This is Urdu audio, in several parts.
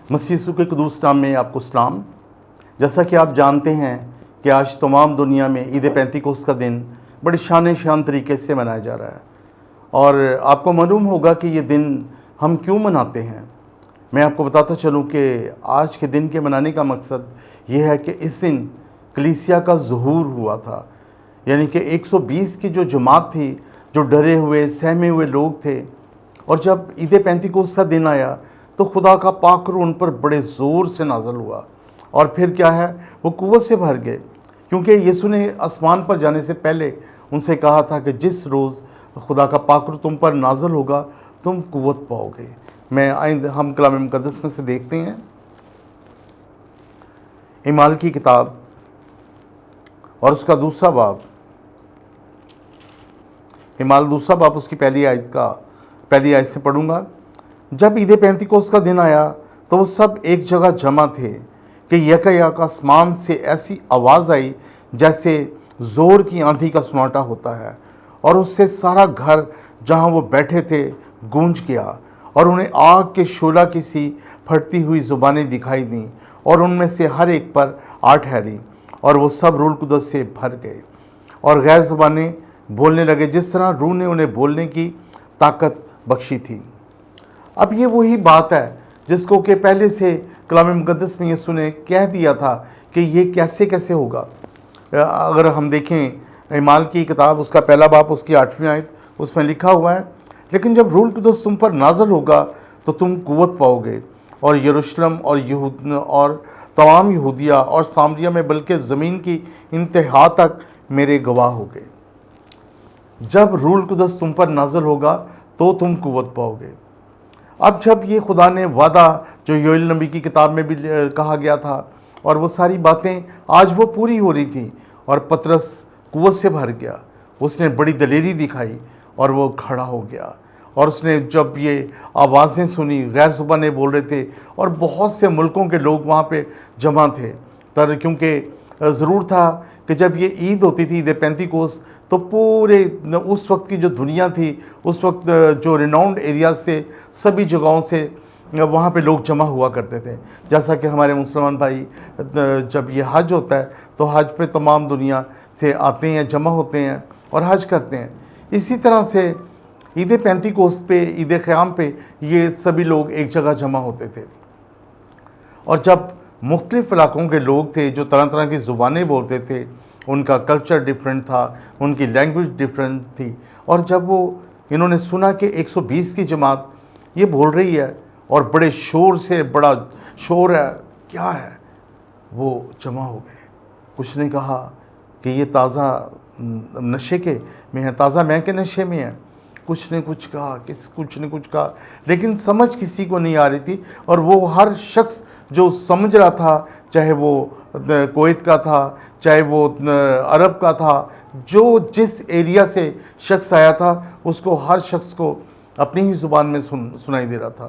مسیح یسوع کے قدوس نام میں آپ کو سلام۔ جیسا کہ آپ جانتے ہیں کہ آج تمام دنیا میں عید پینتیکوست کا دن بڑی شان طریقے سے منایا جا رہا ہے، اور آپ کو معلوم ہوگا کہ یہ دن ہم کیوں مناتے ہیں۔ میں آپ کو بتاتا چلوں کہ آج کے دن کے منانے کا مقصد یہ ہے کہ اس دن کلیسیا کا ظہور ہوا تھا، یعنی کہ 120 کی جو جماعت تھی، جو ڈرے ہوئے سہمے ہوئے لوگ تھے، اور جب عید پینتیکوست کا دن آیا تو خدا کا پاک روح ان پر بڑے زور سے نازل ہوا، اور پھر کیا ہے، وہ قوت سے بھر گئے، کیونکہ یسوع نے آسمان پر جانے سے پہلے ان سے کہا تھا کہ جس روز خدا کا پاک روح تم پر نازل ہوگا تم قوت پاؤ گے۔ ہم کلام مقدس میں سے دیکھتے ہیں اعمال کی کتاب اور اس کا دوسرا باب، اعمال دوسرا باب، اس کی پہلی آیت سے پڑھوں گا۔ جب عید پینتیکوست کا دن آیا تو وہ سب ایک جگہ جمع تھے کہ یک آسمان سے ایسی آواز آئی جیسے زور کی آندھی کا سناٹا ہوتا ہے، اور اس سے سارا گھر جہاں وہ بیٹھے تھے گونج گیا، اور انہیں آگ کے شعلہ کی سی پھٹتی ہوئی زبانیں دکھائی دیں، اور ان میں سے ہر ایک پر آ ٹھہری، اور وہ سب روح القدس سے بھر گئے اور غیر زبانیں بولنے لگے جس طرح روح نے انہیں بولنے کی طاقت بخشی تھی۔ اب یہ وہی بات ہے جس کو کہ پہلے سے کلام مقدس میں یسوع نے کہہ دیا تھا کہ یہ کیسے ہوگا۔ اگر ہم دیکھیں اعمال کی کتاب، اس کا پہلا باب، اس کی 8ویں آیت، اس میں لکھا ہوا ہے، لیکن جب روح القدس تم پر نازل ہوگا تو تم قوت پاؤ گے، اور یروشلم اور تمام یہودیہ اور سامریہ میں بلکہ زمین کی انتہا تک میرے گواہ ہو گئے۔ جب روح القدس تم پر نازل ہوگا تو تم قوت پاؤ گے۔ اب جب یہ خدا نے وعدہ جو یوئیل نبی کی کتاب میں بھی کہا گیا تھا، اور وہ ساری باتیں آج وہ پوری ہو رہی تھیں، اور پطرس قوت سے بھر گیا، اس نے بڑی دلیری دکھائی اور وہ کھڑا ہو گیا، اور اس نے جب یہ آوازیں سنی، غیر زبانیں بول رہے تھے، اور بہت سے ملکوں کے لوگ وہاں پہ جمع تھے، کیونکہ ضرور تھا کہ جب یہ عید ہوتی تھی، عید پینتیکوست، تو پورے اس وقت کی جو دنیا تھی، اس وقت جو ریناؤنڈ ایریاز سے، سبھی جگہوں سے وہاں پہ لوگ جمع ہوا کرتے تھے۔ جیسا کہ ہمارے مسلمان بھائی جب یہ حج ہوتا ہے تو حج پہ تمام دنیا سے آتے ہیں، جمع ہوتے ہیں اور حج کرتے ہیں۔ اسی طرح سے عید پینتیکوست پہ، عید قیام پہ یہ سبھی لوگ ایک جگہ جمع ہوتے تھے، اور جب مختلف علاقوں کے لوگ تھے جو طرح طرح کی زبانیں بولتے تھے، ان کا کلچر ڈیفرنٹ تھا، ان کی لینگویج ڈیفرنٹ تھی، اور جب انہوں نے سنا کہ 120 کی جماعت یہ بول رہی ہے اور بڑے شور سے، بڑا شور ہے، کیا ہے، وہ جمع ہو گئے۔ کچھ نے کہا کہ یہ تازہ نشے کے میں ہے، تازہ مے کے نشے میں ہے، کچھ نے کچھ کہا، لیکن سمجھ کسی کو نہیں آ رہی تھی، اور وہ ہر شخص جو سمجھ رہا تھا، چاہے وہ کویت کا تھا، چاہے وہ عرب کا تھا، جو جس ایریا سے شخص آیا تھا، اس کو، ہر شخص کو اپنی ہی زبان میں سنائی دے رہا تھا۔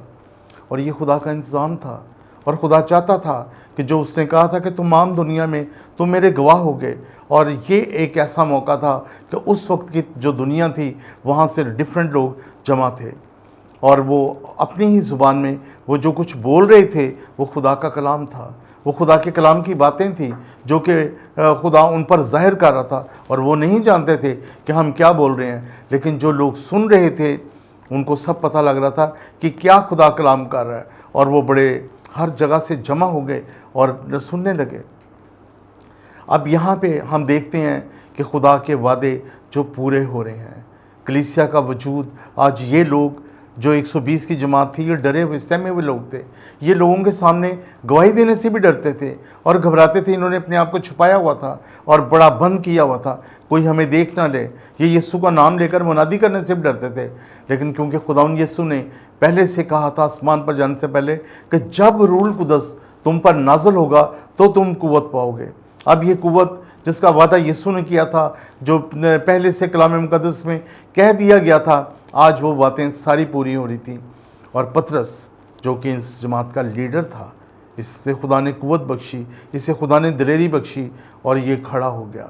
اور یہ خدا کا انتظام تھا، اور خدا چاہتا تھا کہ جو اس نے کہا تھا کہ تمام دنیا میں تم میرے گواہ ہو گئے، اور یہ ایک ایسا موقع تھا کہ اس وقت کی جو دنیا تھی وہاں سے ڈیفرنٹ لوگ جمع تھے، اور وہ اپنی ہی زبان میں وہ جو کچھ بول رہے تھے وہ خدا کا کلام تھا، وہ خدا کے کلام کی باتیں تھیں جو کہ خدا ان پر ظاہر کر رہا تھا، اور وہ نہیں جانتے تھے کہ ہم کیا بول رہے ہیں، لیکن جو لوگ سن رہے تھے ان کو سب پتہ لگ رہا تھا کہ کیا خدا کلام کر رہا ہے، اور وہ بڑے ہر جگہ سے جمع ہو گئے اور سننے لگے۔ اب یہاں پہ ہم دیکھتے ہیں کہ خدا کے وعدے جو پورے ہو رہے ہیں، کلیسیا کا وجود، آج یہ لوگ جو 120 کی جماعت تھی، یہ ڈرے ہوئے سہمے ہوئے لوگ تھے، یہ لوگوں کے سامنے گواہی دینے سے بھی ڈرتے تھے اور گھبراتے تھے، انہوں نے اپنے آپ کو چھپایا ہوا تھا اور بڑا بند کیا ہوا تھا، کوئی ہمیں دیکھ نہ لے، یہ یسوع کا نام لے کر منادی کرنے سے بھی ڈرتے تھے، لیکن کیونکہ خداوند یسوع نے پہلے سے کہا تھا آسمان پر جانے سے پہلے کہ جب روح القدس تم پر نازل ہوگا تو تم قوت پاؤ گے۔ اب یہ قوت جس کا وعدہ یسوع نے کیا تھا، جو پہلے سے کلام مقدس میں کہہ دیا گیا تھا، آج وہ باتیں ساری پوری ہو رہی تھیں، اور پطرس جو کہ اس جماعت کا لیڈر تھا، اس سے خدا نے قوت بخشی، اسے خدا نے دلیری بخشی، اور یہ کھڑا ہو گیا،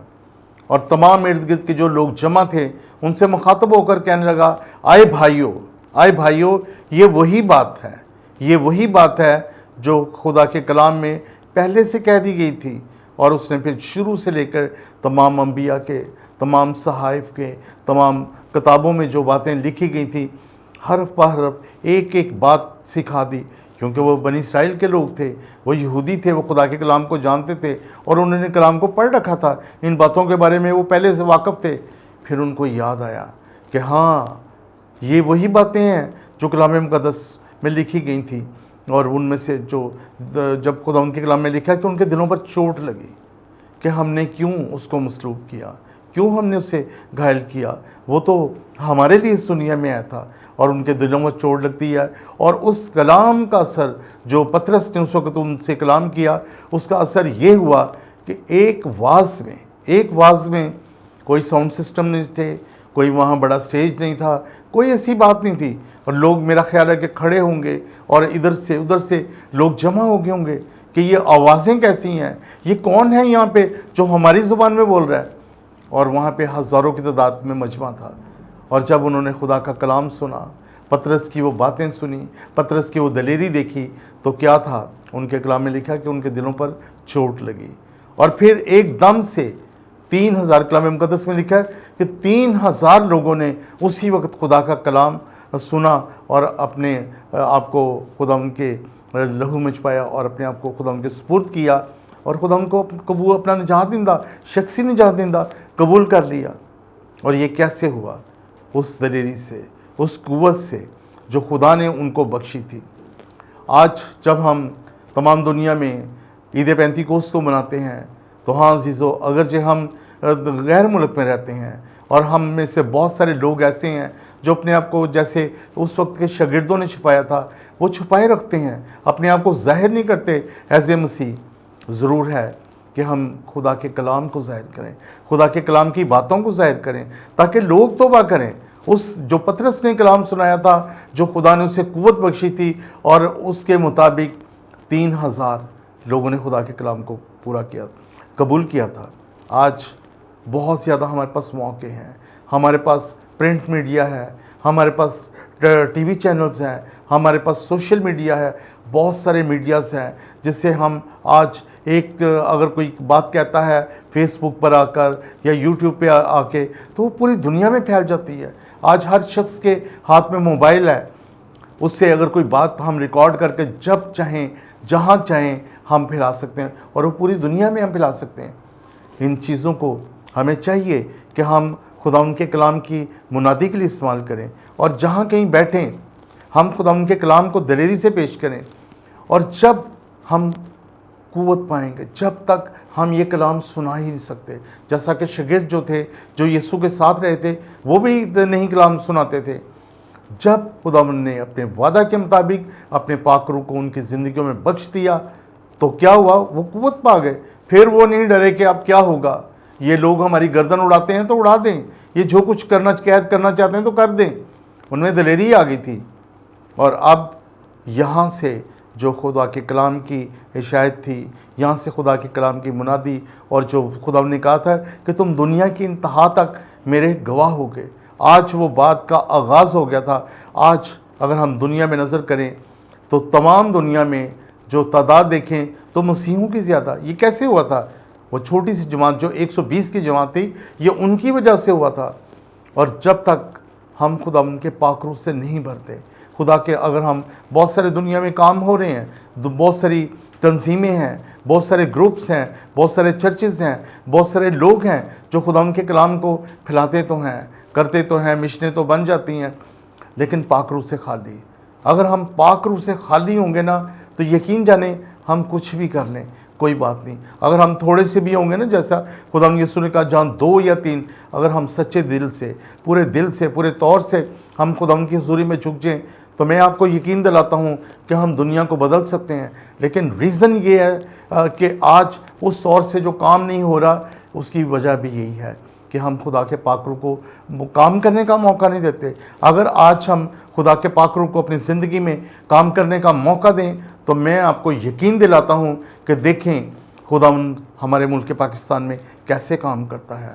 اور تمام ارد گرد کے جو لوگ جمع تھے ان سے مخاطب ہو کر کہنے لگا، آئے بھائیو، یہ وہی بات ہے جو خدا کے کلام میں پہلے سے کہہ دی گئی تھی، اور اس نے پھر شروع سے لے کر تمام انبیاء کے، تمام صحائف کے، تمام کتابوں میں جو باتیں لکھی گئی تھیں، حرف بہ حرف ایک ایک بات سکھا دی، کیونکہ وہ بنی اسرائیل کے لوگ تھے، وہ یہودی تھے، وہ خدا کے کلام کو جانتے تھے، اور انہوں نے کلام کو پڑھ رکھا تھا، ان باتوں کے بارے میں وہ پہلے سے واقف تھے۔ پھر ان کو یاد آیا کہ ہاں یہ وہی باتیں ہیں جو کلام مقدس میں لکھی گئی تھیں، اور ان میں سے جو جب خدا ان کے کلام میں لکھا کہ ان کے دلوں پر چوٹ لگی کہ ہم نے کیوں اس کو مصلوب کیا، کیوں ہم نے اسے گھائل کیا، وہ تو ہمارے لیے اس دنیا میں آیا تھا، اور ان کے دلوں میں چوٹ لگتی ہے۔ اور اس کلام کا اثر جو پطرس نے اس وقت ان سے کلام کیا، اس کا اثر یہ ہوا کہ ایک واز میں کوئی ساؤنڈ سسٹم نہیں تھے، کوئی وہاں بڑا سٹیج نہیں تھا، کوئی ایسی بات نہیں تھی، اور لوگ میرا خیال ہے کہ کھڑے ہوں گے اور ادھر سے لوگ جمع ہو گئے ہوں گے کہ یہ آوازیں کیسی ہیں، یہ کون ہے یہاں پہ جو ہماری زبان میں بول رہا ہے، اور وہاں پہ ہزاروں کی تعداد میں مجمع تھا۔ اور جب انہوں نے خدا کا کلام سنا، پطرس کی وہ باتیں سنی، پطرس کی وہ دلیری دیکھی، تو کیا تھا؟ ان کے کلام میں لکھا کہ ان کے دلوں پر چوٹ لگی، اور پھر ایک دم سے 3000، کلام مقدس میں لکھا ہے کہ 3000 لوگوں نے اسی وقت خدا کا کلام سنا اور اپنے آپ کو خدا ان کے لہو میں چھپایا اور اپنے آپ کو خدا ان کے سپرد کیا، اور خدا ان کو قبول، اپنا نجات دہندہ، شخصی نجات دہندہ قبول کر لیا۔ اور یہ کیسے ہوا؟ اس دلیری سے، اس قوت سے جو خدا نے ان کو بخشی تھی۔ آج جب ہم تمام دنیا میں عید پینتیکوست کو مناتے ہیں، تو ہاں عزیزو، اگرچہ ہم غیر ملک میں رہتے ہیں، اور ہم میں سے بہت سارے لوگ ایسے ہیں جو اپنے آپ کو جیسے اس وقت کے شاگردوں نے چھپایا تھا، وہ چھپائے رکھتے ہیں، اپنے آپ کو ظاہر نہیں کرتے ایز اے مسیح۔ ضرور ہے کہ ہم خدا کے کلام کو ظاہر کریں، خدا کے کلام کی باتوں کو ظاہر کریں، تاکہ لوگ توبہ کریں۔ اس جو پطرس نے کلام سنایا تھا، جو خدا نے اسے قوت بخشی تھی، اور اس کے مطابق 3000 لوگوں نے خدا کے کلام کو پورا کیا، قبول کیا تھا۔ آج بہت زیادہ ہمارے پاس موقع ہیں، ہمارے پاس پرنٹ میڈیا ہے، ہمارے پاس ٹی وی چینلز ہیں، ہمارے پاس سوشل میڈیا ہے، بہت سارے میڈیاز ہیں جس سے ہم آج اگر کوئی بات کہتا ہے فیس بک پر آ کر یا یوٹیوب پہ آ کے، تو وہ پوری دنیا میں پھیل جاتی ہے۔ آج ہر شخص کے ہاتھ میں موبائل ہے، اس سے اگر کوئی بات ہم ریکارڈ کر کے جب چاہیں جہاں چاہیں ہم پھیلا سکتے ہیں، اور وہ پوری دنیا میں ہم پھیلا سکتے ہیں۔ ان چیزوں کو ہمیں چاہیے کہ ہم خدا ان کے کلام کی منادی کے لیے استعمال کریں، اور جہاں کہیں بیٹھیں ہم خدا ان کے کلام کو دلیری سے پیش کریں۔ اور جب ہم قوت پائیں گے، جب تک ہم یہ کلام سنا ہی نہیں سکتے، جیسا کہ شاگرد جو تھے، جو یسوع کے ساتھ رہے تھے، وہ بھی نہیں کلام سناتے تھے۔ جب خداوند نے اپنے وعدہ کے مطابق اپنے پاک روح کو ان کی زندگیوں میں بخش دیا، تو کیا ہوا؟ وہ قوت پا گئے۔ پھر وہ نہیں ڈرے کہ اب کیا ہوگا، یہ لوگ ہماری گردن اڑاتے ہیں تو اڑا دیں، یہ جو کچھ قید کرنا چاہتے ہیں تو کر دیں۔ ان میں دلیری آ گئی تھی۔ اور اب یہاں سے جو خدا کے کلام کی اشاعت تھی، یہاں سے خدا کے کلام کی منادی، اور جو خدا نے کہا تھا کہ تم دنیا کی انتہا تک میرے گواہ ہو گئے، آج وہ بات کا آغاز ہو گیا تھا۔ آج اگر ہم دنیا میں نظر کریں تو تمام دنیا میں جو تعداد دیکھیں تو مسیحیوں کی زیادہ۔ یہ کیسے ہوا تھا؟ وہ چھوٹی سی جماعت جو 120 کی جماعت تھی، یہ ان کی وجہ سے ہوا تھا۔ اور جب تک ہم خدا ان کے پاک روح سے نہیں بھرتے، خدا کے اگر ہم بہت سارے دنیا میں کام ہو رہے ہیں، بہت ساری تنظیمیں ہیں، بہت سارے گروپس ہیں، بہت سارے چرچز ہیں، بہت سارے لوگ ہیں جو خدا ان کے کلام کو پھیلاتے تو ہیں، کرتے تو ہیں، مشنیں تو بن جاتی ہیں، لیکن پاک روح سے خالی۔ اگر ہم پاک روح سے خالی ہوں گے نا، تو یقین جانیں ہم کچھ بھی کر لیں کوئی بات نہیں۔ اگر ہم تھوڑے سے بھی ہوں گے نا، جیسا خدا یسوع نے کہا جہاں 2 یا 3، اگر ہم سچے دل سے، پورے طور سے ہم خدا کی حضوری میں جھک جائیں، تو میں آپ کو یقین دلاتا ہوں کہ ہم دنیا کو بدل سکتے ہیں۔ لیکن ریزن یہ ہے کہ آج اس طور سے جو کام نہیں ہو رہا، اس کی وجہ بھی یہی ہے کہ ہم خدا کے پاک روح کو کام کرنے کا موقع نہیں دیتے۔ اگر آج ہم خدا کے پاک روح کو اپنی زندگی میں کام کرنے کا موقع دیں، تو میں آپ کو یقین دلاتا ہوں کہ دیکھیں خدا ہمارے ملک پاکستان میں کیسے کام کرتا ہے۔